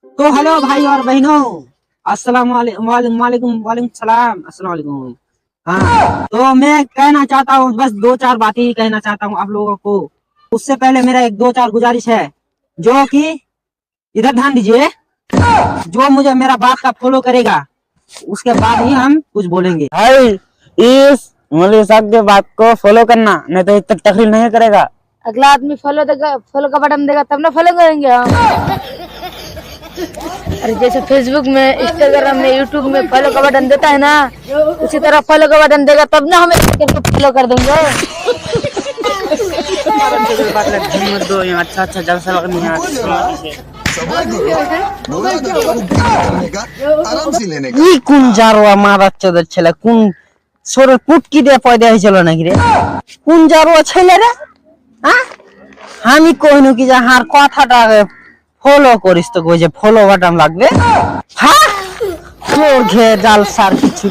तो हेलो भाई और बहनों, अस्सलाम वालेकुम वालेकुम वालेकुम सलाम, अस्सलाम वालेकुम। हाँ, तो मैं कहना चाहता हूँ, बस दो चार बातें ही कहना चाहता हूँ आप लोगों को। उससे पहले मेरा एक दो चार गुजारिश है, जो कि इधर ध्यान दीजिए। जो मुझे मेरा बात का फॉलो करेगा, उसके बाद ही हम कुछ बोलेंगे। भाई इस मौलवी साहब के बात को फॉलो करना, नहीं तो इतना तकलीफ नहीं करेगा। अगला आदमी फॉलो देगा, फॉलो का बटन देगा तब ना फॉलो करेंगे हम। अरे जैसे फेसबुक में, इंस्टाग्राम में, यूट्यूब में फॉलो का बटन देता है ना, उसी तरह फॉलो का बटन देगा तब ना हमें फॉलो कर देंगे। मत दो, यहाँ अच्छा अच्छा जलसा लगनी है। आराम से लेने का। ই কোন জারোয়া মারার চোদের ছেলে, কোন সরের পুটকি দিয়ে পয়দা হয়েছিল নাকি রে? কোন জারোয়া ছেলে রে? হ্যাঁ, আমি কইনু কি যে হার কথাটা ফলো করিস, তো কই যে ফলো বাটন লাগবে। হ্যাঁ, তোর ঘে জালসার কিছু।